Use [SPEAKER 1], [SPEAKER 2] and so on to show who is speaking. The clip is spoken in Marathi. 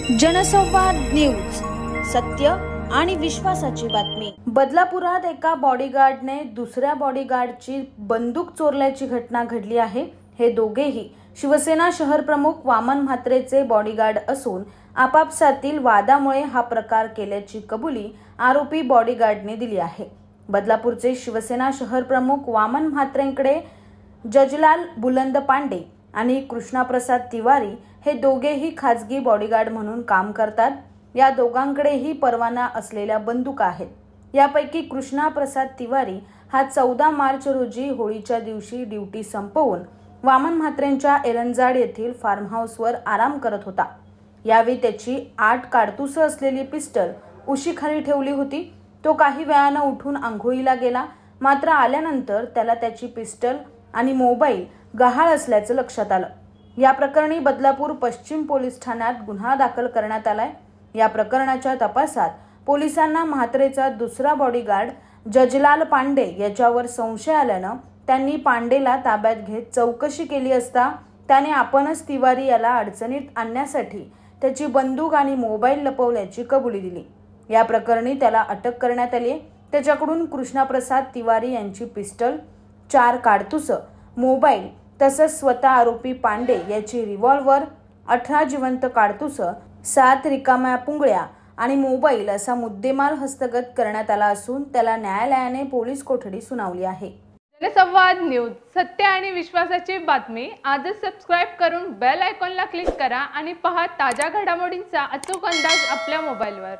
[SPEAKER 1] जनसंवाद न्यूज, सत्य आणि विश्वासाची बातमी। बदलापुरात एका बॉडीगार्डने दुसऱ्या बॉडीगार्डची बंदूक चोरल्याची घटना घडली आहे। हे दोघेही शिवसेना शहर प्रमुख वामन म्हात्रेचे बॉडीगार्ड असून आपापसातील वादामुळे हा प्रकार केल्याची कबुली आरोपी बॉडीगार्डने दिली आहे। बदलापूरचे शिवसेना शहर प्रमुख वामन म्हात्रेंकडे जजलाल बुलंद पांडे आणि कृष्णाप्रसाद तिवारी हे दोघेही खाजगी बॉडीगार्ड म्हणून काम करतात। या दोघांकडेही परवाना असलेल्या बंदुका आहेत। यापैकी कृष्णाप्रसाद तिवारी हा 14 मार्च रोजी होळीच्या दिवशी ड्युटी संपवून वामन म्हात्रेंच्या एरंजाड येथील फार्म हाऊसवर आराम करत होता। यावेळी त्याची 8 काडतुस असलेली पिस्टल उशीखाली ठेवली होती। तो काही वेळानं उठून अंघोळीला गेला, मात्र आल्यानंतर त्याला त्याची पिस्टल आणि मोबाईल गहाळ असल्याचं लक्षात आलं। या प्रकरणी बदलापूर पश्चिम पोलीस ठाण्यात गुन्हा दाखल करण्यात आलाय। या प्रकरणाच्या तपासात पोलिसांना म्हात्रेचा दुसरा बॉडीगार्ड जजलाल पांडे याच्यावर संशय आल्यानं त्यांनी पांडेला ताब्यात घेत चौकशी केली असता त्याने आपणच तिवारी याला अडचणीत आणण्यासाठी त्याची बंदूक आणि मोबाईल लपवल्याची कबुली दिली। या प्रकरणी त्याला अटक करण्यात आली। त्याच्याकडून कृष्णाप्रसाद तिवारी यांची पिस्टल, 4 काडतुस, मोबाईल तसंच स्वतः आरोपी पांडे याची रिव्हॉल्वर, 18 जिवंत काडतुस, 7 रिकाम्या पुंगळ्या आणि मोबाईल असा मुद्देमाल हस्तगत करण्यात आला असून त्याला न्यायालयाने पोलीस कोठडी सुनावली आहे।
[SPEAKER 2] जनसंवाद न्यूज, सत्य आणि विश्वासाची बातमी। आजच सबस्क्राइब करून बेल आयकॉनला क्लिक करा आणि पहा ताज्या घडामोडींचा अचूक अंदाज आपल्या मोबाईलवर।